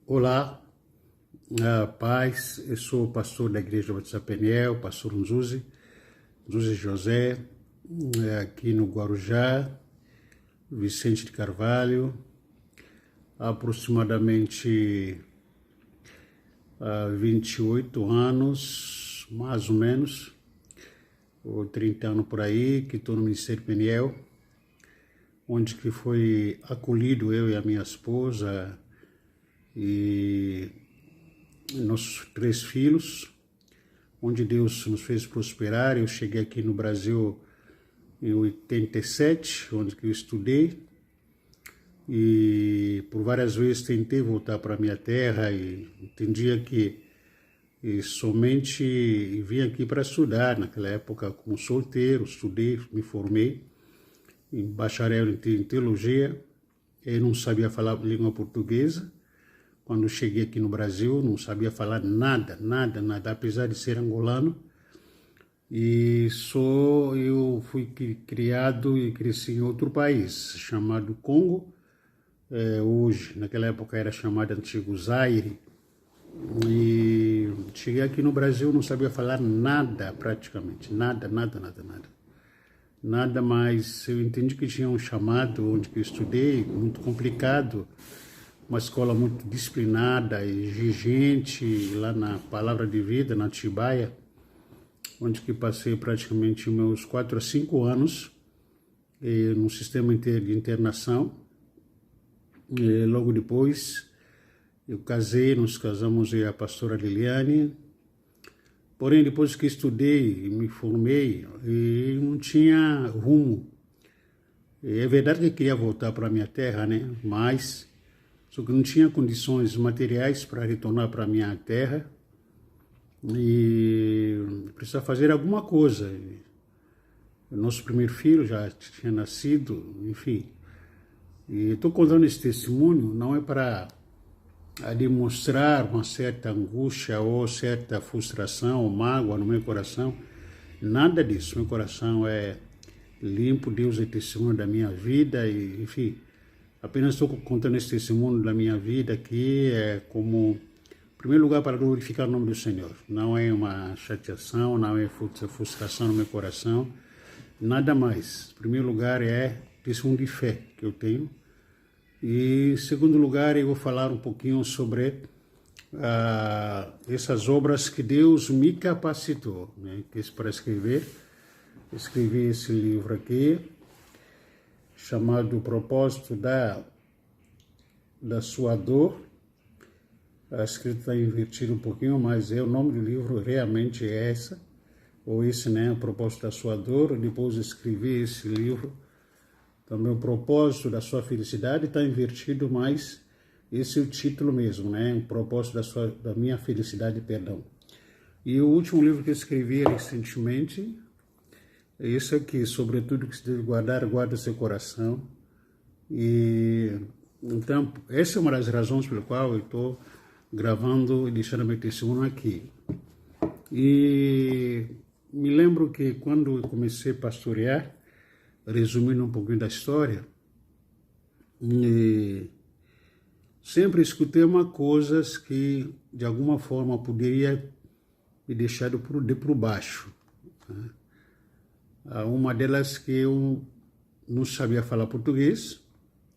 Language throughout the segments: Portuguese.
Olá, paz, eu sou o pastor da Igreja Batista Peniel, pastor Nzuzi José, aqui no Guarujá, Vicente de Carvalho, há aproximadamente 28 anos, mais ou menos, ou 30 anos por aí, que estou no Ministério Peniel, onde que foi acolhido eu e a minha esposa e nossos 3 filhos, onde Deus nos fez prosperar. Eu cheguei aqui no Brasil em 87, onde que eu estudei, e por várias vezes tentei voltar para a minha terra e entendia que somente vim aqui para estudar. Naquela época, como solteiro, estudei, me formei em bacharel em teologia. Eu não sabia falar língua portuguesa. Quando cheguei aqui no Brasil, não sabia falar nada, apesar de ser angolano. E eu fui criado e cresci em outro país, chamado Congo. Hoje, naquela época era chamado Antigo Zaire. E cheguei aqui no Brasil, não sabia falar nada, praticamente, nada. Nada, mas eu entendi que tinha um chamado onde que eu estudei, muito complicado, uma escola muito disciplinada e exigente, lá na Palavra de Vida, na Atibaia, onde que passei praticamente meus 4 a 5 anos no sistema de internação. E logo depois eu casei, nos casamos e a pastora Liliane. Porém, depois que estudei e me formei, e não tinha rumo. É verdade que eu queria voltar para a minha terra, né? Mas só que não tinha condições materiais para retornar para a minha terra e precisava fazer alguma coisa. O nosso primeiro filho já tinha nascido, enfim. E estou contando esse testemunho não é para demonstrar uma certa angústia ou certa frustração ou mágoa no meu coração. Nada disso. Meu coração é limpo, Deus é testemunho da minha vida e, enfim, apenas estou contando esse testemunho da minha vida aqui como, em primeiro lugar, para glorificar o nome do Senhor. Não é uma chateação, não é frustração no meu coração, nada mais. Em primeiro lugar, é testemunho de fé que eu tenho. E, em segundo lugar, eu vou falar um pouquinho sobre essas obras que Deus me capacitou, né, para escrever. Escrevi esse livro aqui, chamado O Propósito da Sua Dor. A escrita está invertida um pouquinho, mas o nome do livro realmente é esse, né? O Propósito da Sua Dor. Depois escrevi esse livro, também O Propósito da Sua Felicidade, está invertido, mas esse é o título mesmo, né? O Propósito da Minha Felicidade, perdão. E o último livro que eu escrevi recentemente é esse aqui, Sobretudo que se deve guardar, guarda seu coração. E então, essa é uma das razões pela qual eu estou gravando e deixando meu testemunho aqui. E me lembro que quando eu comecei a pastorear, resumindo um pouquinho da história, sempre escutei coisas que de alguma forma poderia me deixar por baixo, né? Uma delas que eu não sabia falar português,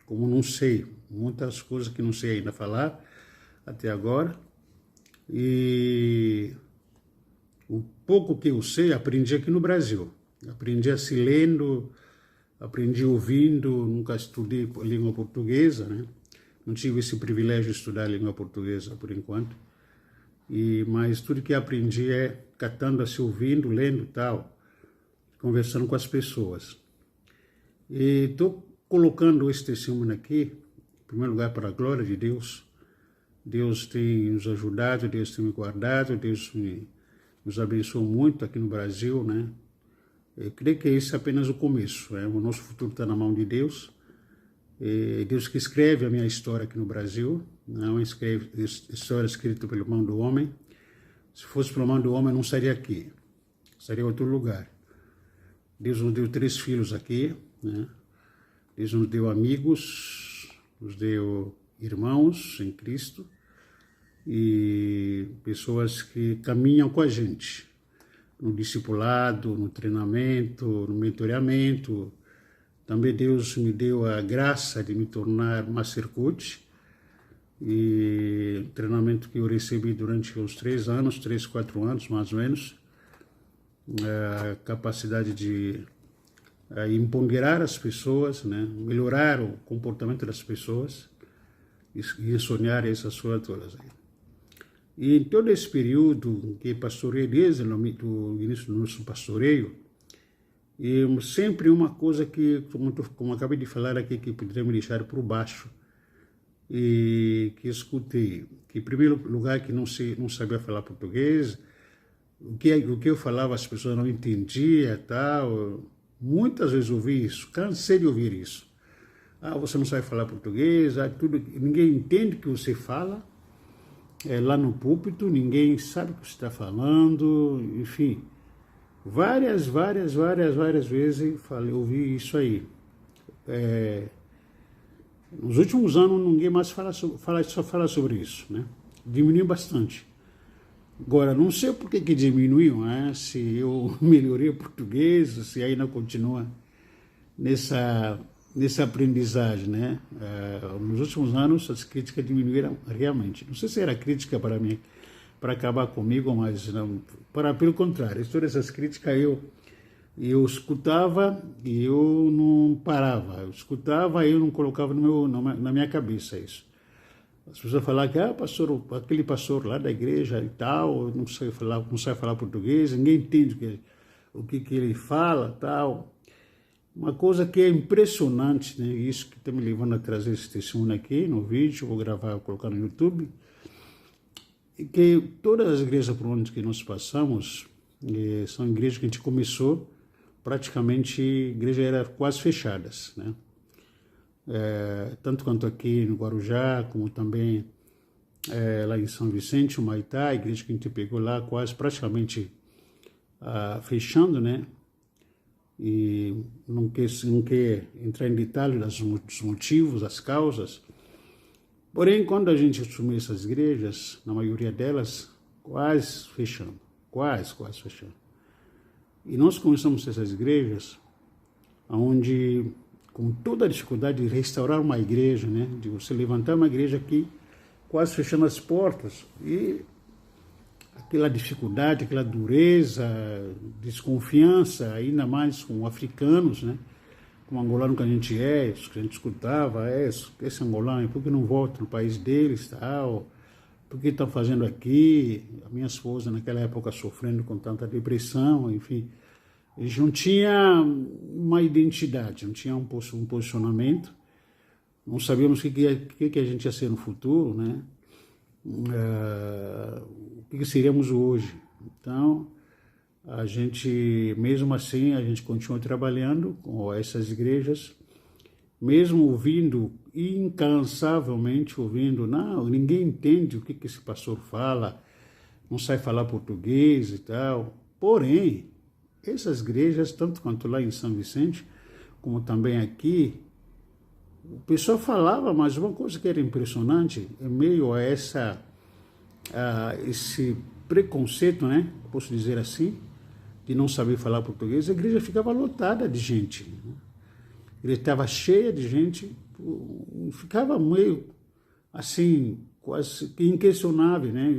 como não sei, muitas coisas que não sei ainda falar até agora. E o pouco que eu sei, aprendi aqui no Brasil. Aprendi assim lendo, aprendi ouvindo, nunca estudei língua portuguesa, né? Não tive esse privilégio de estudar língua portuguesa por enquanto. Mas tudo que aprendi é catando, assim, ouvindo, lendo e tal, conversando com as pessoas. E estou colocando esse testemunho aqui, em primeiro lugar, para a glória de Deus. Deus tem nos ajudado, Deus tem me guardado, Deus nos abençoou muito aqui no Brasil, né? Eu creio que esse é apenas o começo, né? O nosso futuro está na mão de Deus. Deus que escreve a minha história aqui no Brasil, não escreve história escrita pela mão do homem. Se fosse pela mão do homem, eu não estaria aqui, estaria em outro lugar. Deus nos deu 3 filhos aqui, né? Deus nos deu amigos, nos deu irmãos em Cristo, e pessoas que caminham com a gente no discipulado, no treinamento, no mentoreamento. Também Deus me deu a graça de me tornar Master Coach, e treinamento que eu recebi durante uns 4 anos, mais ou menos, a capacidade de empoderar as pessoas, né? Melhorar o comportamento das pessoas e sonhar essas coisas todas. E em todo esse período que pastorei, desde o início do nosso pastoreio, e sempre uma coisa que, como acabei de falar aqui, que poderia me deixar por baixo, e que escutei, que em primeiro lugar que não sabia falar português, o que eu falava as pessoas não entendiam, tal. Muitas vezes ouvi isso, cansei de ouvir isso. Você não sabe falar português, ninguém entende o que você fala, lá no púlpito, ninguém sabe o que você está falando, enfim. Várias vezes ouvi isso aí. Nos últimos anos, ninguém mais só fala sobre isso, né? Diminuiu bastante. Agora, não sei por que diminuiu, né? Se eu melhorei o português, se ainda continua nessa aprendizagem, né? Nos últimos anos, as críticas diminuíram realmente. Não sei se era crítica para mim, para acabar comigo, mas não, pelo contrário, todas essas críticas eu escutava e eu não parava. Eu escutava e eu não colocava na minha cabeça isso. As pessoas falavam que pastor, aquele pastor lá da igreja e tal, não sabe falar português, ninguém entende o que ele fala, tal. Uma coisa que é impressionante, né? Isso que está me levando a trazer esse testemunho aqui no vídeo, vou gravar, vou colocar no YouTube, e que todas as igrejas por onde que nós passamos são igrejas que a gente começou, praticamente igrejas eram quase fechadas, né? Tanto quanto aqui no Guarujá, como também lá em São Vicente, o Maitá, a igreja que a gente pegou lá quase praticamente fechando, né? E não quer entrar em detalhes dos motivos, das causas. Porém, quando a gente assumiu essas igrejas, na maioria delas, quase fechando, quase fechando. E nós começamos essas igrejas onde, com toda a dificuldade de restaurar uma igreja, né, de você levantar uma igreja aqui, quase fechando as portas, e aquela dificuldade, aquela dureza, desconfiança, ainda mais com africanos, né, com o angolano que a gente escutava, esse angolano, por que não volta no país deles, tal, por que estão fazendo aqui? A minha esposa, naquela época, sofrendo com tanta depressão, enfim. Eles não tinham uma identidade, não tinham um posicionamento, não sabíamos o que a gente ia ser no futuro, né? O que seríamos hoje. Então, a gente, mesmo assim, a gente continua trabalhando com essas igrejas, mesmo ouvindo, incansavelmente ouvindo, não, ninguém entende o que esse pastor fala, não sabe falar português e tal. Porém, essas igrejas, tanto quanto lá em São Vicente, como também aqui, o pessoal falava, mas uma coisa que era impressionante, em meio a esse preconceito, né, posso dizer assim, de não saber falar português, a igreja ficava lotada de gente. Ele estava cheia de gente, ficava meio assim, quase inquestionável, né?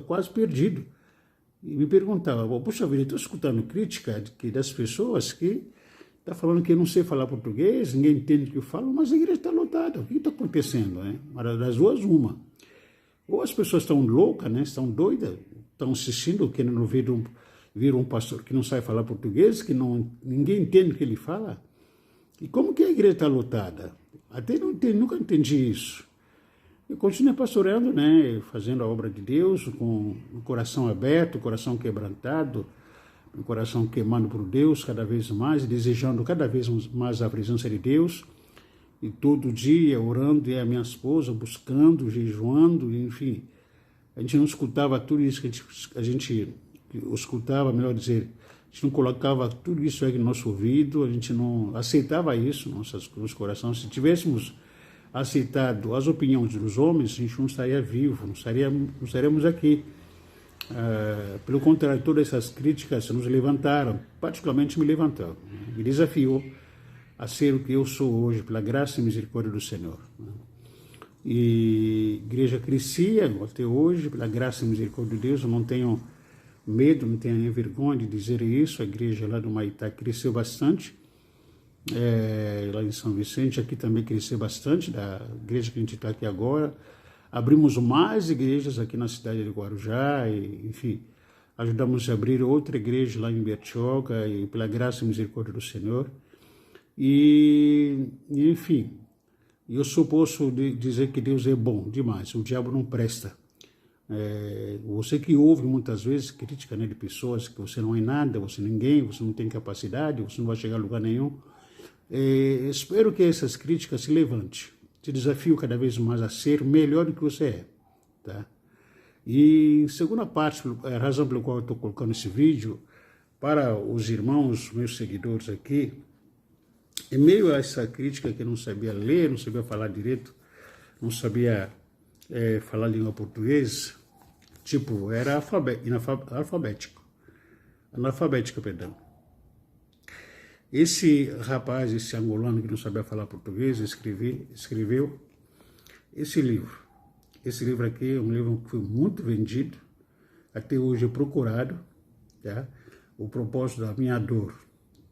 Quase perdido. E me perguntava, poxa vida, estou escutando crítica das pessoas que estão falando que eu não sei falar português, ninguém entende o que eu falo, mas a igreja está lotada, o que está acontecendo? Né? Das duas, uma. Ou as pessoas estão loucas, né? Estão doidas, estão assistindo, querendo ver um pastor que não sabe falar português, que ninguém entende o que ele fala. E como que a igreja está lotada? Até nunca entendi isso. Eu continuei pastoreando, né, fazendo a obra de Deus, com o coração aberto, o coração quebrantado, o coração queimando por Deus cada vez mais, desejando cada vez mais a presença de Deus. E todo dia orando, e a minha esposa buscando, jejuando, enfim. A gente não escutava tudo isso que a gente escutava, melhor dizer, a gente não colocava tudo isso aí no nosso ouvido, a gente não aceitava isso no nosso coração. Se tivéssemos aceitado as opiniões dos homens, a gente não estaria vivo, não estaríamos aqui. Pelo contrário, todas essas críticas nos levantaram, particularmente me levantaram, me desafiou a ser o que eu sou hoje, pela graça e misericórdia do Senhor. E a igreja crescia até hoje, pela graça e misericórdia de Deus. Eu não tenho medo, não tenho nem vergonha de dizer isso. A igreja lá do Maitá cresceu bastante, lá em São Vicente, aqui também cresceu bastante, da igreja que a gente está aqui agora. Abrimos mais igrejas aqui na cidade de Guarujá, e, enfim, ajudamos a abrir outra igreja lá em Bertioga, e pela graça e misericórdia do Senhor. E enfim, eu só posso dizer que Deus é bom demais, o diabo não presta. Você que ouve muitas vezes crítica, né, de pessoas que você não é nada, você é ninguém, você não tem capacidade, você não vai chegar a lugar nenhum. Espero que essas críticas se levantem, te desafio cada vez mais a ser melhor do que você é, tá? E segunda parte, a razão pela qual eu estou colocando esse vídeo, para os irmãos, meus seguidores aqui, em meio a essa crítica que eu não sabia ler, não sabia falar direito, não sabia falar língua portuguesa, tipo, era analfabética, perdão. Esse rapaz, esse angolano que não sabia falar português, escreveu esse livro. Esse livro aqui é um livro que foi muito vendido, até hoje é procurado, tá? O propósito da minha dor,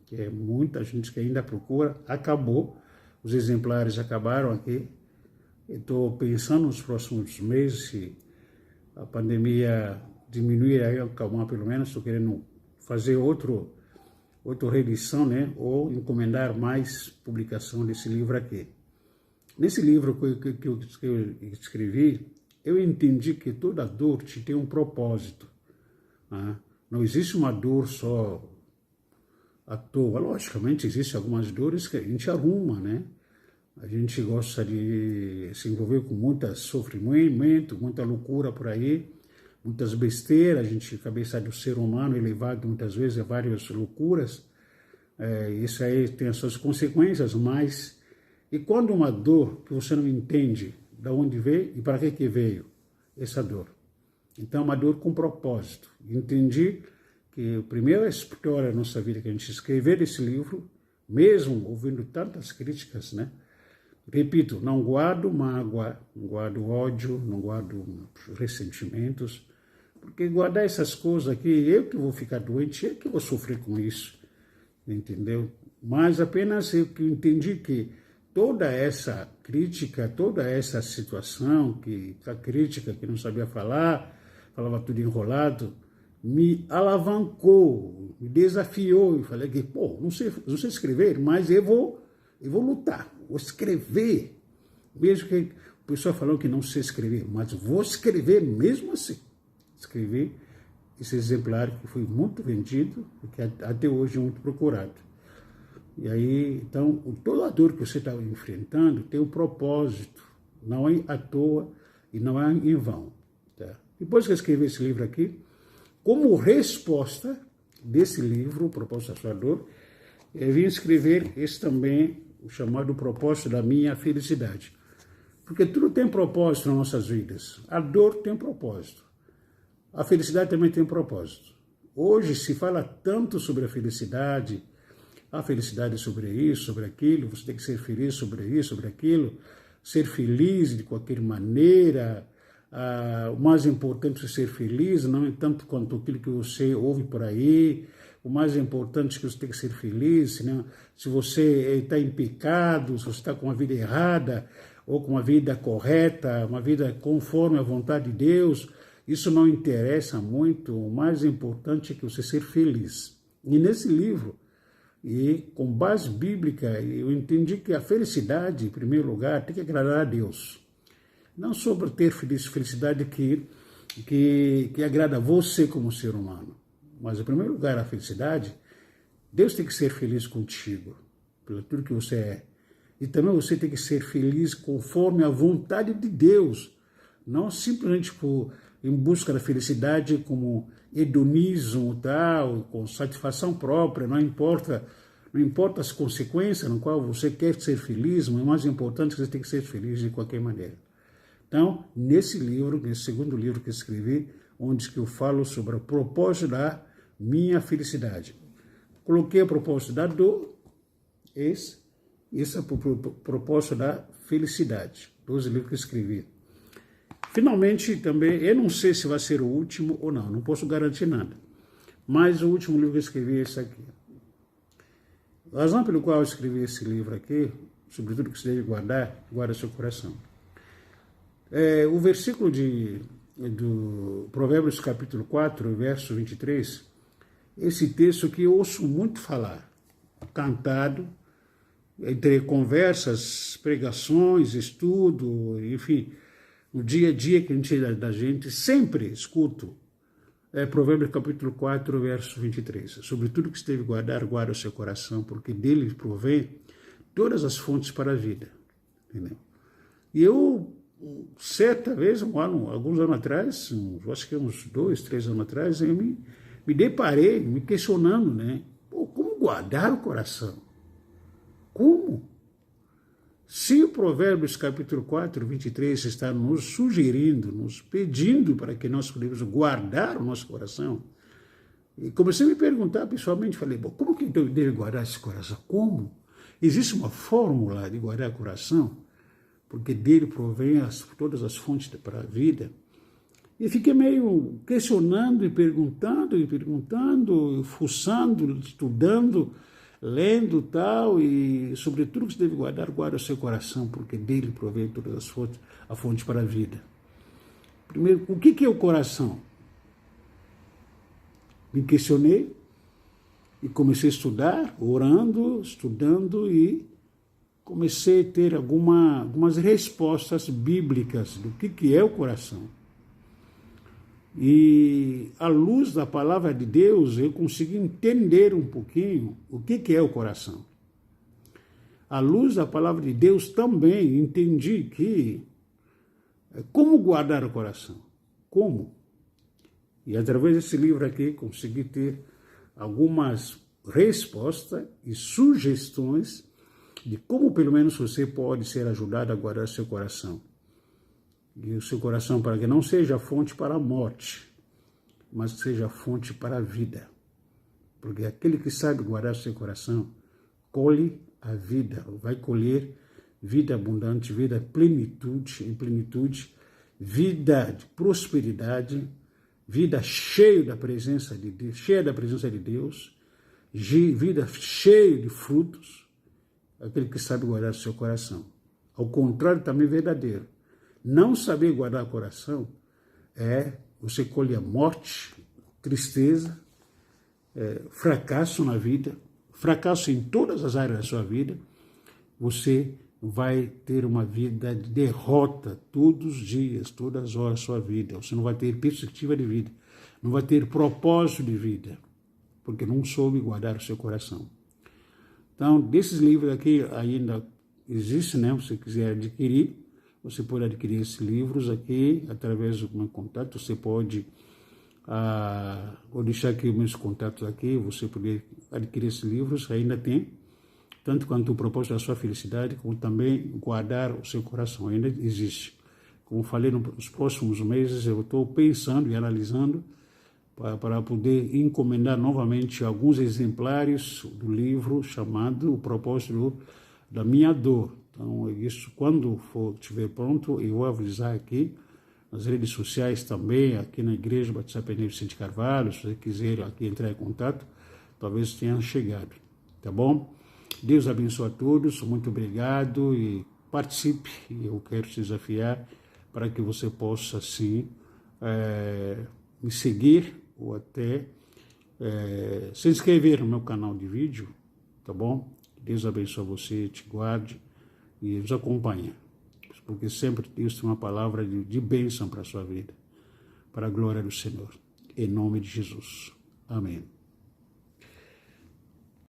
que é muita gente que ainda procura, acabou, os exemplares acabaram aqui. Estou pensando nos próximos meses, se a pandemia diminuir, aí acalmar pelo menos, estou querendo fazer outra reedição, né, ou encomendar mais publicação desse livro aqui. Nesse livro que eu escrevi, eu entendi que toda dor tem um propósito, né? Não existe uma dor só à toa. Logicamente, existem algumas dores que a gente arruma, né? A gente gosta de se envolver com muito sofrimento, muita loucura por aí, muitas besteiras. A gente, cabeça do ser humano, é levado muitas vezes a várias loucuras. Isso aí tem as suas consequências, mas... E quando uma dor que você não entende de onde veio e para que veio essa dor? Então, é uma dor com propósito. Entendi que a primeira história da nossa vida que a gente escrever esse livro, mesmo ouvindo tantas críticas, né? Repito, não guardo mágoa, não guardo ódio, não guardo ressentimentos, porque guardar essas coisas aqui, eu que vou ficar doente, eu que vou sofrer com isso, entendeu? Mas apenas eu que entendi que toda essa crítica, toda essa situação, a crítica que não sabia falar, falava tudo enrolado, me alavancou, me desafiou. Eu falei que, não sei escrever, mas eu vou lutar, vou escrever. Mesmo que o pessoal falou que não sei escrever, mas vou escrever mesmo assim. Escrevi esse exemplar que foi muito vendido e que até hoje é muito procurado. E aí, então, toda a dor que você está enfrentando tem um propósito, não é à toa e não é em vão. Tá? Depois que eu escrevi esse livro aqui, como resposta desse livro, O Propósito da Sua Dor, eu vim escrever esse também, o chamado Propósito da Minha Felicidade. Porque tudo tem propósito nas nossas vidas. A dor tem propósito. A felicidade também tem propósito. Hoje se fala tanto sobre a felicidade sobre isso, sobre aquilo, você tem que ser feliz sobre isso, sobre aquilo, ser feliz de qualquer maneira. O mais importante é ser feliz, não é tanto quanto aquilo que você ouve por aí. O mais importante é que você tem que ser feliz, senão, se você está em pecado, se você está com uma vida errada, ou com uma vida correta, uma vida conforme a vontade de Deus, isso não interessa muito. O mais importante é que você ser feliz. E nesse livro, e com base bíblica, eu entendi que a felicidade, em primeiro lugar, tem que agradar a Deus. Não sobre ter felicidade que agrada a você como ser humano. Mas, em primeiro lugar, a felicidade, Deus tem que ser feliz contigo, pelo tudo que você é. E também você tem que ser feliz conforme a vontade de Deus. Não simplesmente em busca da felicidade como hedonismo, tal, com satisfação própria, não importa Não importa as consequências no qual você quer ser feliz, mas o mais importante é que você tem que ser feliz de qualquer maneira. Então, nesse livro, nesse segundo livro que escrevi, onde que eu falo sobre o propósito da minha felicidade. Coloquei a propósito da dor, esse é o propósito da felicidade. 12 livros que eu escrevi. Finalmente, também, eu não sei se vai ser o último ou não posso garantir nada. Mas o último livro que eu escrevi é esse aqui. A razão pelo qual eu escrevi esse livro aqui, sobretudo que você deve guardar, guarda seu coração. O versículo do Provérbios capítulo 4, verso 23, esse texto que eu ouço muito falar, cantado, entre conversas, pregações, estudo, enfim, no dia a dia que a gente da gente, sempre escuto Provérbios capítulo 4, verso 23. Sobre tudo que você deve guardar, guarda o seu coração, porque dele provém todas as fontes para a vida. Entendeu? E eu, certa vez, alguns anos atrás, acho que uns 2, 3 anos atrás, eu me deparei, me questionando, né? Como guardar o coração? Como? Se o Provérbios capítulo 4, 23 está nos sugerindo, nos pedindo para que nós podemos guardar o nosso coração, e comecei a me perguntar pessoalmente, falei, como que eu devo guardar esse coração? Como? Existe uma fórmula de guardar o coração? Porque dele provém todas as fontes para a vida. E fiquei meio questionando e perguntando, fuçando, estudando, lendo tal, e sobretudo que você deve guardar, guarda o seu coração, porque dele provém todas as fontes, a fonte para a vida. Primeiro, o que é o coração? Me questionei e comecei a estudar, orando, estudando, e comecei a ter algumas respostas bíblicas do que é o coração. E, à luz da palavra de Deus, eu consegui entender um pouquinho o que é o coração. À luz da palavra de Deus também entendi que como guardar o coração? Como? E através desse livro aqui consegui ter algumas respostas e sugestões de como pelo menos você pode ser ajudado a guardar seu coração. E o seu coração para que não seja fonte para a morte, mas seja fonte para a vida. Porque aquele que sabe guardar seu coração, colhe a vida, vai colher vida abundante, vida em plenitude, vida de prosperidade, vida cheia da presença de Deus, vida cheia de frutos, aquele que sabe guardar seu coração. Ao contrário, também verdadeiro. Não saber guardar o coração você colhe a morte, tristeza, fracasso na vida, fracasso em todas as áreas da sua vida. Você vai ter uma vida de derrota todos os dias, todas as horas da sua vida. Você não vai ter perspectiva de vida, não vai ter propósito de vida, porque não soube guardar o seu coração. Então, desses livros aqui ainda existe, né? Se você quiser adquirir, você pode adquirir esses livros aqui através do meu contato. Você pode, vou deixar aqui os meus contatos aqui, você poder adquirir esses livros, ainda tem, tanto quanto o propósito da sua felicidade, como também guardar o seu coração, ainda existe. Como falei, nos próximos meses eu estou pensando e analisando para poder encomendar novamente alguns exemplares do livro chamado O Propósito da Minha Dor. Então, isso, quando estiver pronto, eu vou avisar aqui nas redes sociais também, aqui na Igreja Batista Penedo Vicente Carvalho, se você quiser aqui entrar em contato, talvez tenha chegado, tá bom? Deus abençoe a todos, muito obrigado e participe, eu quero te desafiar para que você possa, sim, me seguir ou até se inscrever no meu canal de vídeo, tá bom? Deus abençoe você, te guarde e nos acompanha, porque sempre Deus tem uma palavra de bênção para a sua vida, para a glória do Senhor. Em nome de Jesus. Amém.